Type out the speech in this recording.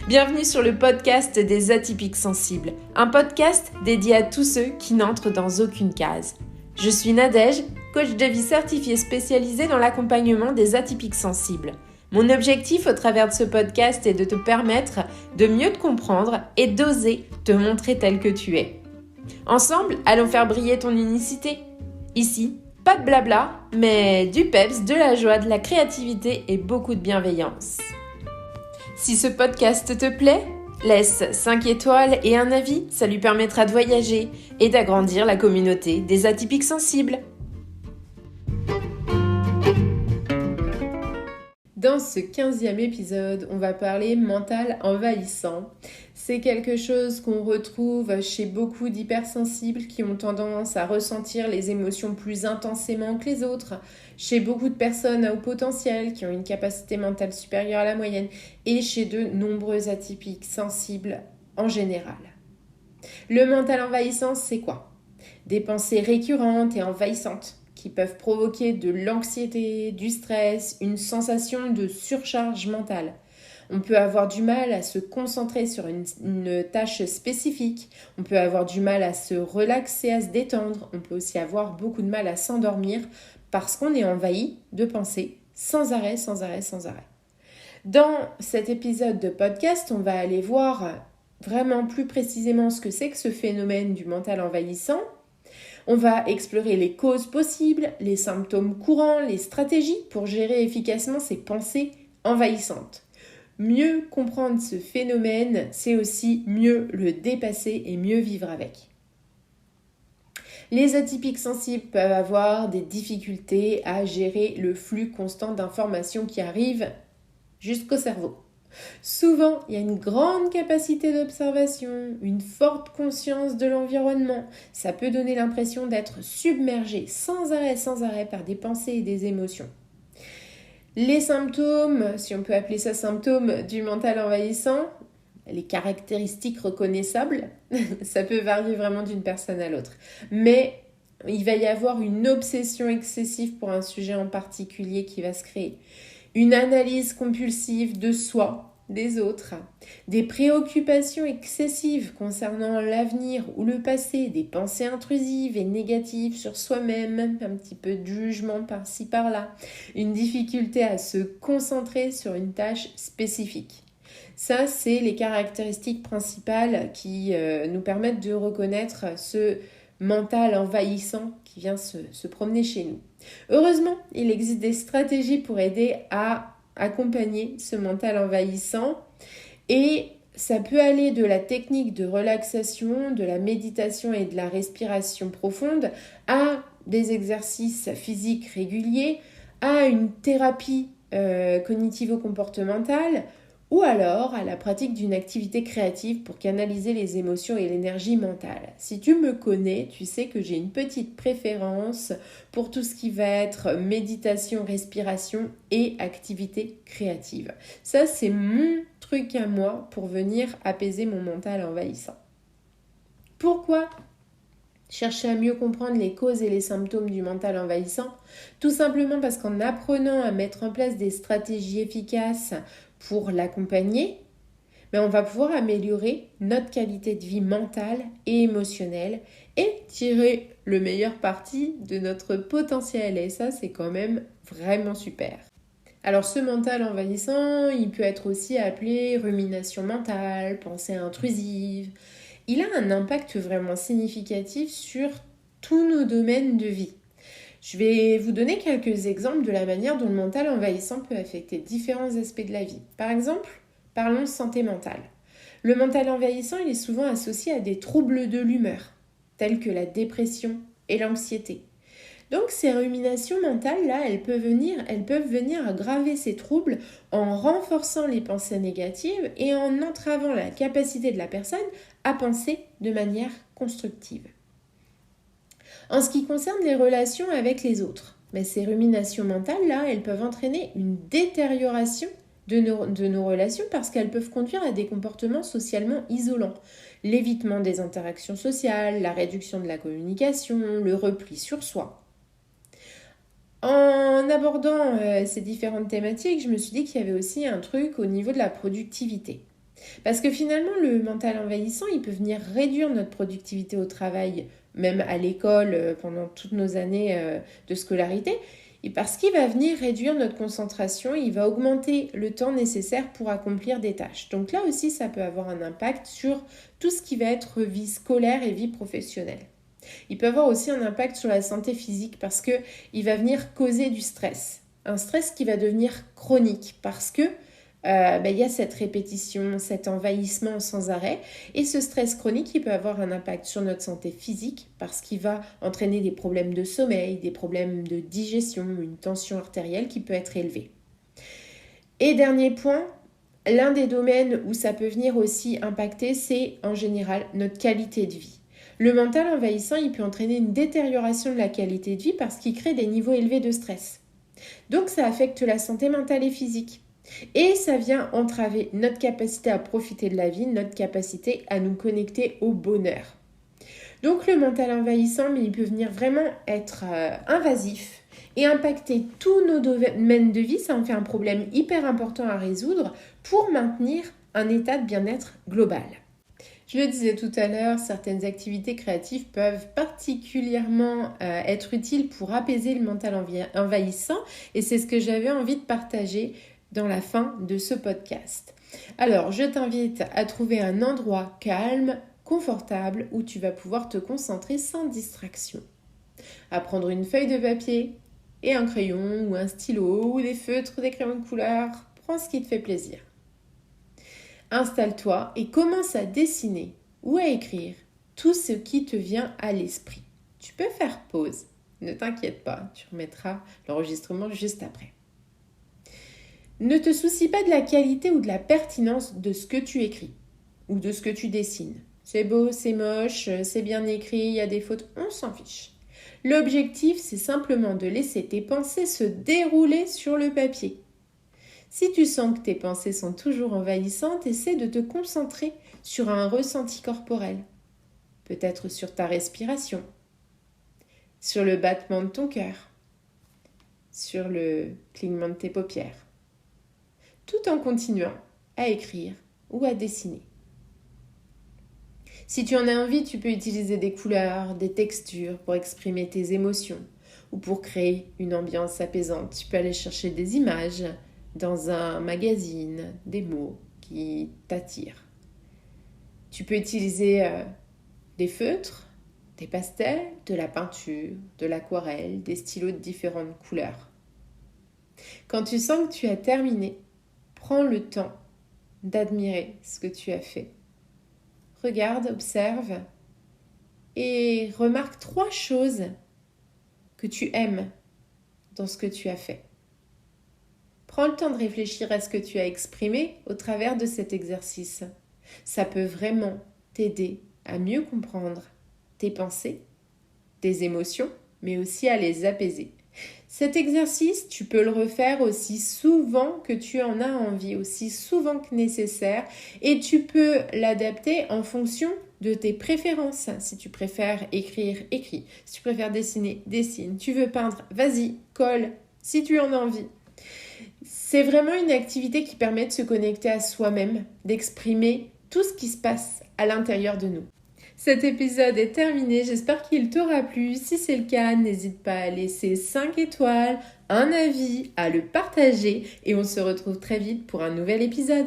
Bienvenue sur le podcast des Atypiques Sensibles, un podcast dédié à tous ceux qui n'entrent dans aucune case. Je suis Nadège, coach de vie certifiée spécialisée dans l'accompagnement des atypiques sensibles. Mon objectif au travers de ce podcast est de te permettre de mieux te comprendre et d'oser te montrer tel que tu es. Ensemble, allons faire briller ton unicité. Ici, pas de blabla, mais du peps, de la joie, de la créativité et beaucoup de bienveillance. Si ce podcast te plaît, laisse 5 étoiles et un avis, ça lui permettra de voyager et d'agrandir la communauté des atypiques sensibles. Dans ce 15e épisode, on va parler mental envahissant. C'est quelque chose qu'on retrouve chez beaucoup d'hypersensibles qui ont tendance à ressentir les émotions plus intensément que les autres, chez beaucoup de personnes à haut potentiel qui ont une capacité mentale supérieure à la moyenne et chez de nombreux atypiques sensibles en général. Le mental envahissant, c'est quoi ? Des pensées récurrentes et envahissantes qui peuvent provoquer de l'anxiété, du stress, une sensation de surcharge mentale. On peut avoir du mal à se concentrer sur une tâche spécifique, on peut avoir du mal à se relaxer, à se détendre, on peut aussi avoir beaucoup de mal à s'endormir parce qu'on est envahi de pensées sans arrêt. Dans cet épisode de podcast, on va aller voir vraiment plus précisément ce que c'est que ce phénomène du mental envahissant. On va explorer les causes possibles, les symptômes courants, les stratégies pour gérer efficacement ces pensées envahissantes. Mieux comprendre ce phénomène, c'est aussi mieux le dépasser et mieux vivre avec. Les atypiques sensibles peuvent avoir des difficultés à gérer le flux constant d'informations qui arrivent jusqu'au cerveau. Souvent, il y a une grande capacité d'observation, une forte conscience de l'environnement. Ça peut donner l'impression d'être submergé sans arrêt par des pensées et des émotions. Les symptômes, si on peut appeler ça symptômes du mental envahissant, les caractéristiques reconnaissables, ça peut varier vraiment d'une personne à l'autre. Mais il va y avoir une obsession excessive pour un sujet en particulier qui va se créer. Une analyse compulsive de soi, des autres, des préoccupations excessives concernant l'avenir ou le passé, des pensées intrusives et négatives sur soi-même, un petit peu de jugement par-ci par-là, une difficulté à se concentrer sur une tâche spécifique. Ça, c'est les caractéristiques principales qui nous permettent de reconnaître ce mental envahissant qui vient se promener chez nous. Heureusement, il existe des stratégies pour aider à accompagner ce mental envahissant et ça peut aller de la technique de relaxation, de la méditation et de la respiration profonde à des exercices physiques réguliers, à une thérapie cognitivo-comportementale ou alors à la pratique d'une activité créative pour canaliser les émotions et l'énergie mentale. Si tu me connais, tu sais que j'ai une petite préférence pour tout ce qui va être méditation, respiration et activité créative. Ça, c'est mon truc à moi pour venir apaiser mon mental envahissant. Pourquoi chercher à mieux comprendre les causes et les symptômes du mental envahissant? Tout simplement parce qu'en apprenant à mettre en place des stratégies efficaces pour l'accompagner, on va pouvoir améliorer notre qualité de vie mentale et émotionnelle et tirer le meilleur parti de notre potentiel. Et ça, c'est quand même vraiment super. Alors ce mental envahissant, il peut être aussi appelé rumination mentale, pensée intrusive. Il a un impact vraiment significatif sur tous nos domaines de vie. Je vais vous donner quelques exemples de la manière dont le mental envahissant peut affecter différents aspects de la vie. Par exemple, parlons santé mentale. Le mental envahissant, il est souvent associé à des troubles de l'humeur, tels que la dépression et l'anxiété. Donc ces ruminations mentales-là, elles peuvent venir aggraver ces troubles en renforçant les pensées négatives et en entravant la capacité de la personne à penser de manière constructive. En ce qui concerne les relations avec les autres, ces ruminations mentales-là, elles peuvent entraîner une détérioration de nos relations parce qu'elles peuvent conduire à des comportements socialement isolants. L'évitement des interactions sociales, la réduction de la communication, le repli sur soi. En abordant ces différentes thématiques, je me suis dit qu'il y avait aussi un truc au niveau de la productivité. Parce que finalement, le mental envahissant, il peut venir réduire notre productivité au travail, même à l'école, pendant toutes nos années de scolarité, et parce qu'il va venir réduire notre concentration, il va augmenter le temps nécessaire pour accomplir des tâches. Donc là aussi, ça peut avoir un impact sur tout ce qui va être vie scolaire et vie professionnelle. Il peut avoir aussi un impact sur la santé physique parce qu'il va venir causer du stress. Un stress qui va devenir chronique parce que il y a cette répétition, cet envahissement sans arrêt. Et ce stress chronique, il peut avoir un impact sur notre santé physique parce qu'il va entraîner des problèmes de sommeil, des problèmes de digestion, une tension artérielle qui peut être élevée. Et dernier point, l'un des domaines où ça peut venir aussi impacter, c'est en général notre qualité de vie. Le mental envahissant, il peut entraîner une détérioration de la qualité de vie parce qu'il crée des niveaux élevés de stress. Donc ça affecte la santé mentale et physique. Et ça vient entraver notre capacité à profiter de la vie, notre capacité à nous connecter au bonheur. Donc le mental envahissant, mais il peut venir vraiment être invasif et impacter tous nos domaines de vie. Ça en fait un problème hyper important à résoudre pour maintenir un état de bien-être global. Je le disais tout à l'heure, certaines activités créatives peuvent particulièrement être utiles pour apaiser le mental envahissant et c'est ce que j'avais envie de partager dans la fin de ce podcast. Alors, je t'invite à trouver un endroit calme, confortable, où tu vas pouvoir te concentrer sans distraction. À prendre une feuille de papier et un crayon ou un stylo ou des feutres, des crayons de couleur. Prends ce qui te fait plaisir. Installe-toi et commence à dessiner ou à écrire tout ce qui te vient à l'esprit. Tu peux faire pause. Ne t'inquiète pas, tu remettras l'enregistrement juste après. Ne te soucie pas de la qualité ou de la pertinence de ce que tu écris ou de ce que tu dessines. C'est beau, c'est moche, c'est bien écrit, il y a des fautes, on s'en fiche. L'objectif, c'est simplement de laisser tes pensées se dérouler sur le papier. Si tu sens que tes pensées sont toujours envahissantes, essaie de te concentrer sur un ressenti corporel. Peut-être sur ta respiration, sur le battement de ton cœur, sur le clignement de tes paupières. Tout en continuant à écrire ou à dessiner. Si tu en as envie, tu peux utiliser des couleurs, des textures pour exprimer tes émotions ou pour créer une ambiance apaisante. Tu peux aller chercher des images dans un magazine, des mots qui t'attirent. Tu peux utiliser des feutres, des pastels, de la peinture, de l'aquarelle, des stylos de différentes couleurs. Quand tu sens que tu as terminé, prends le temps d'admirer ce que tu as fait. Regarde, observe et remarque 3 choses que tu aimes dans ce que tu as fait. Prends le temps de réfléchir à ce que tu as exprimé au travers de cet exercice. Ça peut vraiment t'aider à mieux comprendre tes pensées, tes émotions, mais aussi à les apaiser. Cet exercice, tu peux le refaire aussi souvent que tu en as envie, aussi souvent que nécessaire, et tu peux l'adapter en fonction de tes préférences. Si tu préfères écrire, écris. Si tu préfères dessiner, dessine. Tu veux peindre, vas-y, colle, si tu en as envie. C'est vraiment une activité qui permet de se connecter à soi-même, d'exprimer tout ce qui se passe à l'intérieur de nous. Cet épisode est terminé, j'espère qu'il t'aura plu. Si c'est le cas, n'hésite pas à laisser 5 étoiles, un avis, à le partager et on se retrouve très vite pour un nouvel épisode.